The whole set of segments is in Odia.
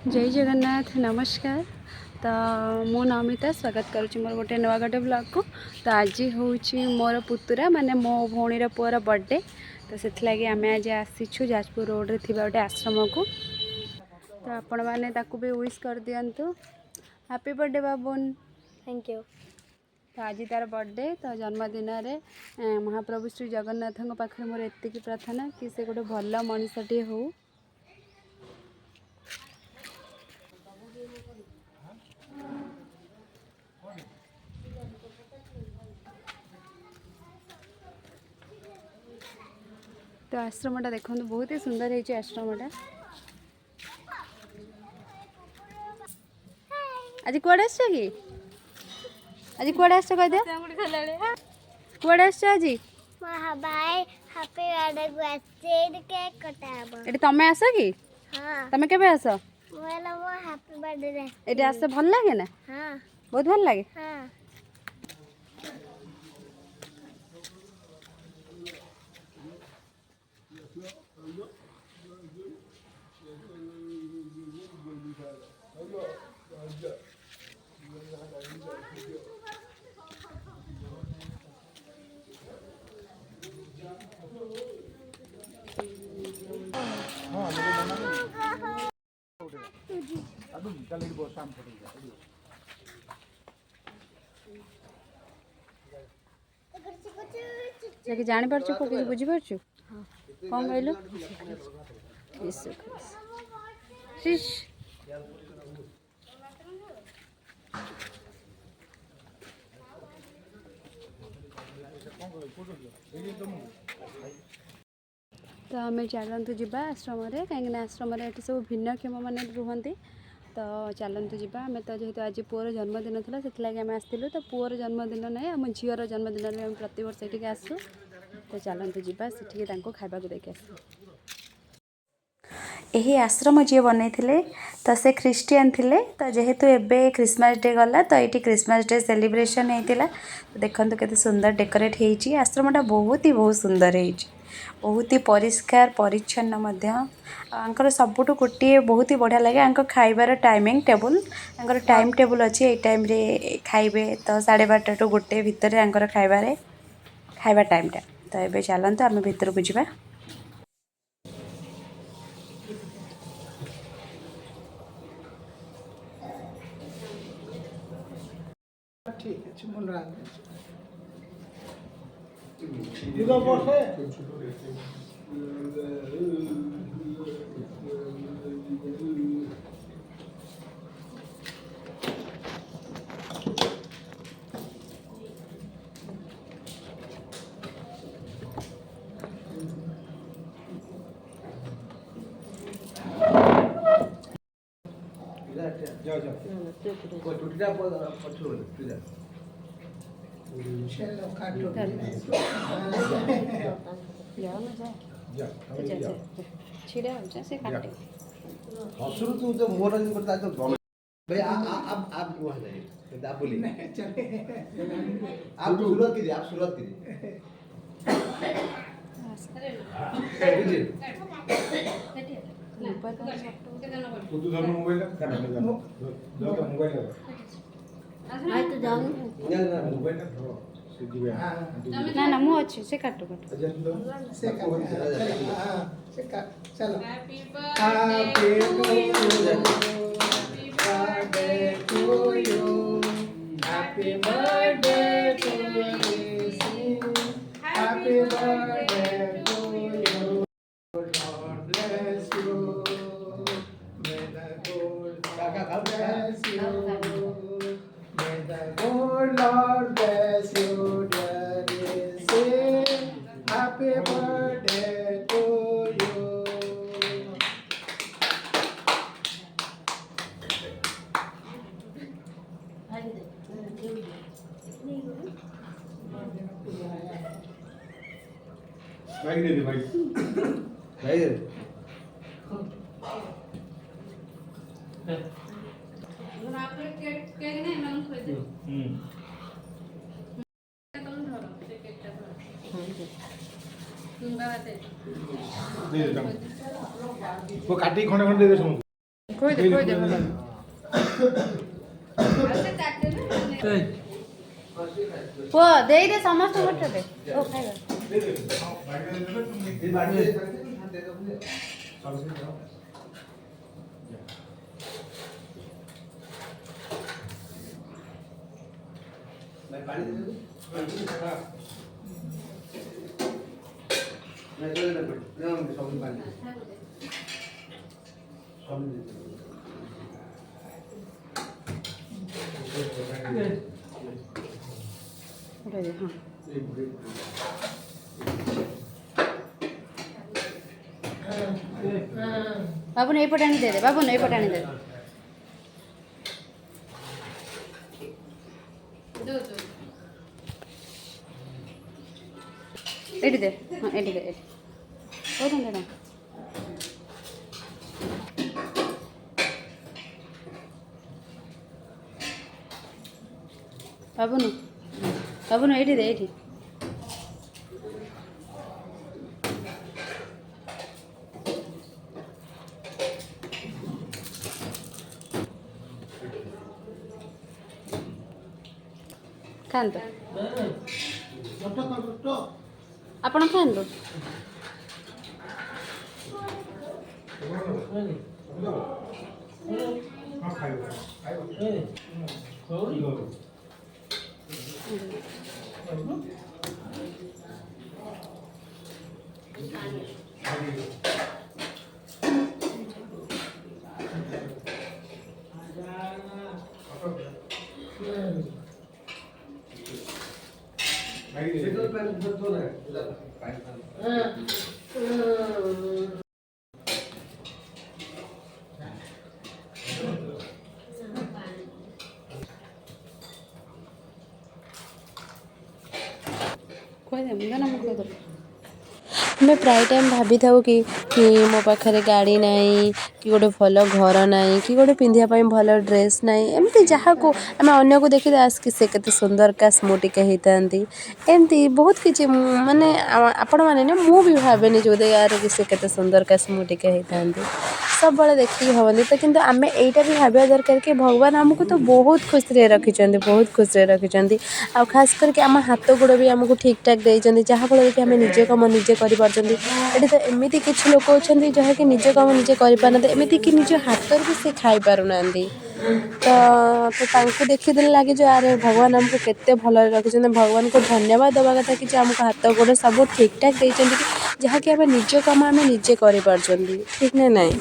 जय जगन्नाथ नमस्कार। तो मो नमिता स्वागत करुँच मोर गोटे नुआ गोटे ब्लॉग को। तो आज हूँ मोर पुतुरा माने मो भौणीर पुअर बर्थडे। तो से लगे आम आज आसीचु जाजपुर रोड रे थिबा गोटे आश्रम को। तो आपण मैंने भी विश कर दिंतु हैप्पी बर्थडे बाबून। Thank you. तो आज तार बर्थडे तो जन्मदिन रे महाप्रभु श्री जगन्नाथ पाखे मोर एति प्रार्थना कि से गोटे भल मनीषटे हो। तो आश्रमटा देखो बहुत ही सुंदर है आश्रमटा। आज कुआड़े आस कि आज कुआड़े आस कह दिया कुआड़े आस आज ये तमें आस कि तमें केबे आस ये आस भल लगे ना बहुत भल लगे। जाके जानी पारछु को किसी बुझी पारछु कौन कहलु शिश तो आम चलतु जावा आश्रम कहीं आश्रम सब भिन्नक्षम मैंने रुहति। तो चलतु जावा आम तो जेहेतु आज पुअर जन्मदिन था से आम आसलु। तो पुअर जन्मदिन ना आम झीर जन्मदिन में प्रत वर्ष ये आसू। तो चलतु जावा से खावा देखे आस। यही आश्रम जी बन तो से ख्रीस्टियन थिले। तो जेहेतु एबे क्रिसमस डे गला तो ये क्रिसमस डे सेलिब्रेशन होता। तो देखो केते सुंदर डेकोरेट होती आश्रमटा बहुत सुंदर है बहुत ही परिष्कार परिच्छन्न सबुठ गोटे बहुत ही बढ़िया लगे खाइबार टाइमिंग टेबल टाइम टेबल अच्छी ये टाइम रे खाइबे। तो 12:30 टू 1 भितर खाइबा टाइमटा। तो ये चलते आम भीतर को जावा। ठीक है मन जाओ जाओ टूटा पछो जा चलो काटो जाओ ना जा छिड़ा हो से काटे हसरू तू तो मोर नहीं करता तो भाई आप वो है आप बोलिए आप शुरुआत कीजिए मोबाइल ना ना मु अच्छी से काटो चलो happy birthday to you happy birthday to you happy birthday to you God bless you may the God bless you may the God Lord bless you, dear. Say happy birthday to you. भाई दे भाई भाई दे आप लोग केक नहीं अनाउंस कर दे वो काटी खंडे खंडे दे दे खोई दे भला पुआ दे दे समस्त गोटे दे ओ खाइबा मैं पानी दे दूं मैं तो ना सब पानी सब दे उठा दे हाँ बाबू नहीं पटानी दे दे बाबू नहीं पटानी दे एटी दे हाँ एटी दे एटी ओ दे ना बाबू एटी दे एटी खाଆନ୍ତୁ ଆପଣ ଖାଆନ୍ତୁ खुआदे मुझे ना मुझे खुआदे ଆମେ ପ୍ରାୟ ଟାଇମ୍ ଭାବିଥାଉ କି ମୋ ପାଖରେ ଗାଡ଼ି ନାହିଁ କି ଗୋଟେ ଭଲ ଘର ନାହିଁ କି ଗୋଟେ ପିନ୍ଧିବା ପାଇଁ ଭଲ ଡ୍ରେସ୍ ନାହିଁ ଏମିତି ଯାହାକୁ ଆମେ ଅନ୍ୟକୁ ଦେଖିବା କି ସେ କେତେ ସୁନ୍ଦର କାସ୍ ମୁଁ ଟିକେ ହେଇଥାନ୍ତି ଏମିତି ବହୁତ କିଛି ମାନେ ଆପଣମାନେ ନା ମୁଁ ବି ଭାବେନି ଯୋଉଦେ ୟାର କି ସେ କେତେ ସୁନ୍ଦର କାସ୍ ମୁଁ ଟିକେ ହେଇଥାନ୍ତି ସବୁବେଳେ ଦେଖିକି ଭାବନ୍ତି ତ କିନ୍ତୁ ଆମେ ଏଇଟା ବି ଭାବିବା ଦରକାର କି ଭଗବାନ ଆମକୁ ତ ବହୁତ ଖୁସିରେ ରଖିଛନ୍ତି ଆଉ ଖାସ୍ କରିକି ଆମ ହାତ ଗୋଡ଼ ବି ଆମକୁ ଠିକ୍ ଠାକ୍ ଦେଇଛନ୍ତି ଯାହାଫଳରେ କି ଆମେ ନିଜ କାମ ନିଜେ କରିପାରୁଛନ୍ତି ଏଠି ତ ଏମିତି କିଛି ଲୋକ ଅଛନ୍ତି ଯାହାକି ନିଜ କାମ ନିଜେ କରିପାରୁନାହାନ୍ତି ଏମିତିକି ନିଜ ହାତରୁ ବି ସେ ଖାଇପାରୁନାହାନ୍ତି ତ ତାଙ୍କୁ ଦେଖିଦେଲେ ଲାଗେ ଯେ ଆରେ ଭଗବାନ ଆମକୁ କେତେ ଭଲରେ ରଖିଛନ୍ତି ଭଗବାନଙ୍କୁ ଧନ୍ୟବାଦ ଦେବା କଥା କି ଯେ ଆମକୁ ହାତ ଗୋଡ଼ ସବୁ ଠିକ୍ ଠାକ୍ ଦେଇଛନ୍ତି କି ଯାହାକି ଆମେ ନିଜ କାମ ଆମେ ନିଜେ କରିପାରୁଛନ୍ତି ଠିକ୍ ନା ନାହିଁ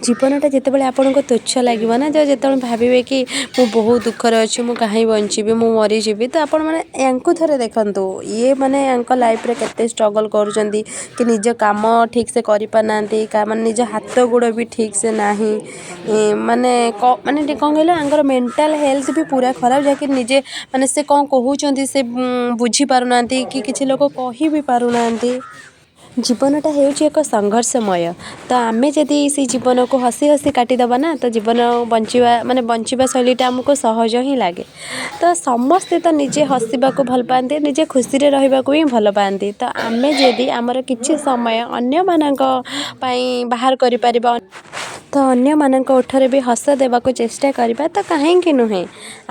ଜୀବନଟା ଯେତେବେଳେ ଆପଣଙ୍କୁ ତୁଚ୍ଛ ଲାଗିବ ନା ଯେତେବେଳେ ଭାବିବେ କି ମୁଁ ବହୁତ ଦୁଃଖରେ ଅଛି ମୁଁ କାହିଁ ବଞ୍ଚିବି ମୁଁ ମରିଯିବି ତ ଆପଣମାନେ ୟାଙ୍କୁ ଥରେ ଦେଖନ୍ତୁ ଇଏ ମାନେ ୟାଙ୍କ ଲାଇଫ୍ରେ କେତେ ଷ୍ଟ୍ରଗଲ୍ କରୁଛନ୍ତି କି ନିଜ କାମ ଠିକ୍ସେ କରିପାରୁନାହାନ୍ତି ମାନେ ନିଜ ହାତ ଗୋଡ଼ ବି ଠିକ୍ସେ ନାହିଁ ମାନେ ଟିକେ କ'ଣ କହିଲେ ଆଙ୍କର ମେଣ୍ଟାଲ୍ ହେଲ୍ଥ ବି ପୁରା ଖରାପ ଯାହାକି ନିଜେ ମାନେ ସେ କ'ଣ କହୁଛନ୍ତି ସେ ବୁଝିପାରୁନାହାନ୍ତି କି କିଛି ଲୋକ କହି ବି ପାରୁନାହାନ୍ତି ଜୀବନଟା ହେଉଛି ଏକ ସଂଘର୍ଷମୟ ତ ଆମେ ଯଦି ସେଇ ଜୀବନକୁ ହସି ହସି କାଟିଦେବା ନା ତ ଜୀବନ ବଞ୍ଚିବା ଶୈଳୀଟା ଆମକୁ ସହଜ ହିଁ ଲାଗେ ତ ସମସ୍ତେ ତ ନିଜେ ହସିବାକୁ ଭଲ ପାଆନ୍ତି ନିଜେ ଖୁସିରେ ରହିବାକୁ ହିଁ ଭଲ ପାଆନ୍ତି ତ ଆମେ ଯଦି ଆମର କିଛି ସମୟ ଅନ୍ୟମାନଙ୍କ ପାଇଁ ବାହାର କରିପାରିବା ତ ଅନ୍ୟମାନଙ୍କ ଓଠରେ ବି ହସ ଦେବାକୁ ଚେଷ୍ଟା କରିବା ତ କାହିଁକି ନୁହେଁ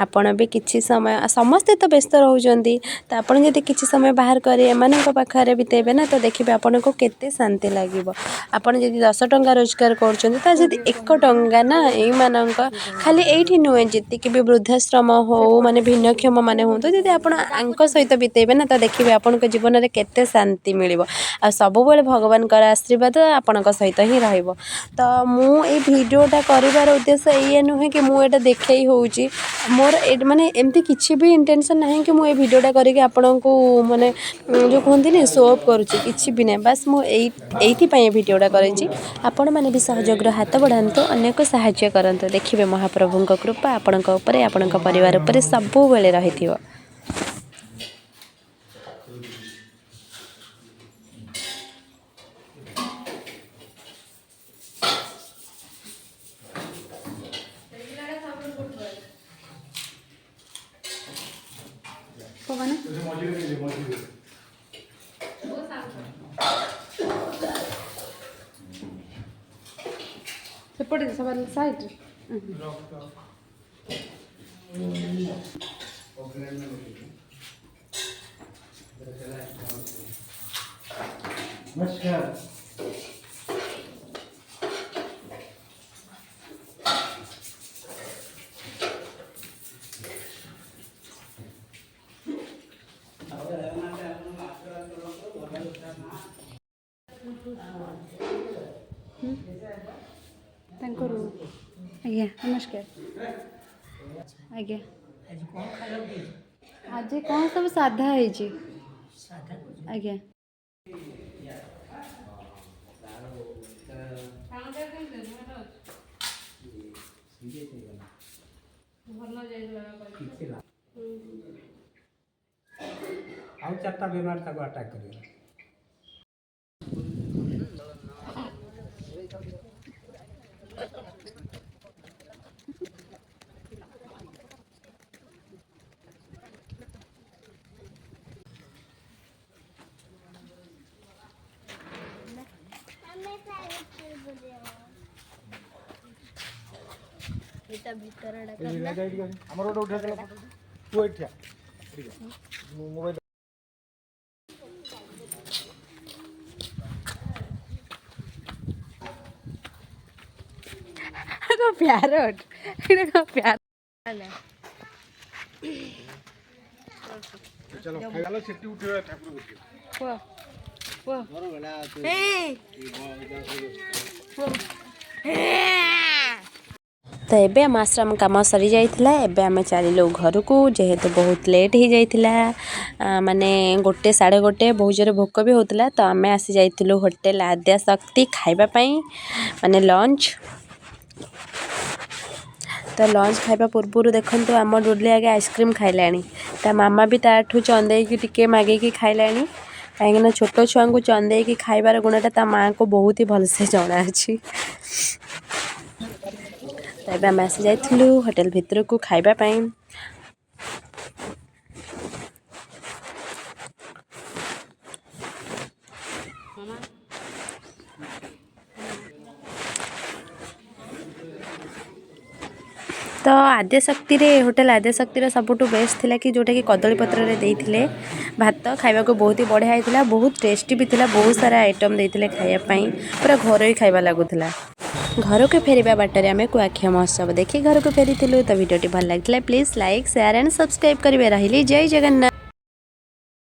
ଆପଣ ବି କିଛି ସମୟ ସମସ୍ତେ ତ ବ୍ୟସ୍ତ ରହୁଛନ୍ତି ତ ଆପଣ ଯଦି କିଛି ସମୟ ବାହାର କରି ଏମାନଙ୍କ ପାଖରେ ବିତେଇବେ ନା ତ ଦେଖିବେ ଆପଣଙ୍କୁ କେତେ ଶାନ୍ତି ଲାଗିବ ଆପଣ ଯଦି 10 ଟଙ୍କା ରୋଜଗାର କରୁଛନ୍ତି ତ ଯଦି 1 ଟଙ୍କା ନା ଏଇମାନଙ୍କ ଖାଲି ଏଇଠି ନୁହେଁ ଯେତିକି ବି ବୃଦ୍ଧାଶ୍ରମ ହଉ ମାନେ ଭିନ୍ନକ୍ଷମ ମାନେ ହୁଅନ୍ତୁ ଯଦି ଆପଣ ଆଙ୍କ ସହିତ ବିତେଇବେ ନା ତ ଦେଖିବେ ଆପଣଙ୍କ ଜୀବନରେ କେତେ ଶାନ୍ତି ମିଳିବ ଆଉ ସବୁବେଳେ ଭଗବାନଙ୍କର ଆଶୀର୍ବାଦ ଆପଣଙ୍କ ସହିତ ହିଁ ରହିବ ତ ମୁଁ ଏଇ ଭିଡ଼ିଓଟା କରିବାର ଉଦ୍ଦେଶ୍ୟ ଏଇଆ ନୁହେଁ କି ମୁଁ ଏଇଟା ଦେଖେଇ ହେଉଛି ମୋର ମାନେ ଏମିତି କିଛି ବି ଇଣ୍ଟେନସନ୍ ନାହିଁ କି ମୁଁ ଏଇ ଭିଡ଼ିଓଟା କରିକି ଆପଣଙ୍କୁ ମାନେ ଯେଉଁ କୁହନ୍ତିନି ଶୋ ଅଫ୍ କରୁଛି କିଛି ବି ନାହିଁ ବାସ୍ ମୁଁ ଏଇଥିପାଇଁ ଏ ଭିଡ଼ିଓଟା କରିଛି ଆପଣମାନେ ବି ସହଯୋଗର ହାତ ବଢ଼ାନ୍ତୁ ଅନ୍ୟକୁ ସାହାଯ୍ୟ କରନ୍ତୁ ଦେଖିବେ ମହାପ୍ରଭୁଙ୍କ କୃପା ଆପଣଙ୍କ ଉପରେ ଆପଣଙ୍କ ପରିବାର ଉପରେ ସବୁବେଳେ ରହିଥିବ ସେପଟେ ସେପଟେ ସାଇଡ୍ नमस्कार। ତାଙ୍କର ଆଜ୍ଞା ନମସ୍କାର ଆଜ୍ଞା ଆଜି କ'ଣ ସବୁ ସାଧା ହେଇଛି ଆଜ୍ଞା ଆଉ ଚାରିଟା ବେମାର ତାକୁ ଆଟାକ୍ କରିବ। ଆମର ଗୋଟେ ଉଠେଇଥିଲା ତୁ ଏଠିଆ ମୋବାଇଲ ପ୍ୟାରଟ ଏଇଟା ପ୍ୟାର चलो खाइला सेठी उठेवा ठाकुर देखियो କୁହ କୁହ मोर बेला ତ ଏବେ ଆମ ଆଶ୍ରମ କାମ ସରିଯାଇଥିଲା। ଏବେ ଆମେ ଚାଲିଲୁ ଘରକୁ ଯେହେତୁ ବହୁତ ଲେଟ୍ ହେଇଯାଇଥିଲା ମାନେ 1 ସାଢ଼େ 1 ବହୁତ ଜୋରେ ଭୋକ ବି ହେଉଥିଲା। ତ ଆମେ ଆସିଯାଇଥିଲୁ ହୋଟେଲ ଆଦ୍ୟାଶକ୍ତି ଖାଇବା ପାଇଁ ମାନେ ଲଞ୍ଚ। ତ ଲଞ୍ଚ ଖାଇବା ପୂର୍ବରୁ ଦେଖନ୍ତୁ ଆମ ଡୁଡଲି ଆଗେ ଆଇସ୍କ୍ରିମ୍ ଖାଇଲାଣି। ତା ମାମା ବି ତାଠୁ ଚନ୍ଦେଇକି ଟିକେ ମାଗିକି ଖାଇଲାଣି କାହିଁକିନା ଛୋଟ ଛୁଆଙ୍କୁ ଚନ୍ଦେଇକି ଖାଇବାର ଗୁଣଟା ତା ମାଆଙ୍କୁ ବହୁତ ହି ଭଲସେ ଜଣାଅଛି। ତ ଏବେ ଆମେ ଆସିଯାଇଥିଲୁ ହୋଟେଲ ଭିତରକୁ ଖାଇବା ପାଇଁ। ତ ଆଦ୍ୟାଶକ୍ତିରେ ହୋଟେଲ ଆଦ୍ୟାଶକ୍ତିର ସବୁଠୁ ବେଷ୍ଟ ଥିଲା କି ଯେଉଁଟାକି କଦଳୀ ପତ୍ରରେ ଦେଇଥିଲେ ଭାତ ଖାଇବାକୁ ବହୁତ ହି ବଢ଼ିଆ ହେଇଥିଲା। ବହୁତ ଟେଷ୍ଟି ବି ଥିଲା। ବହୁତ ସାରା ଆଇଟମ୍ ଦେଇଥିଲେ ଖାଇବା ପାଇଁ। ପୁରା ଘରୋଇ ଖାଇବା ଲାଗୁଥିଲା। ଘରକୁ ଫେରିବା ବାଟରେ ଆମେ କୁଆଖିଆ ମହୋତ୍ସବ ଦେଖି ଘରକୁ ଫେରିଥିଲୁ। ତ ଭିଡ଼ିଓଟି ଭଲ ଲାଗିଥିଲା please like share and subscribe କରିବେ। ରହିଲି ଜୟ ଜଗନ୍ନାଥ।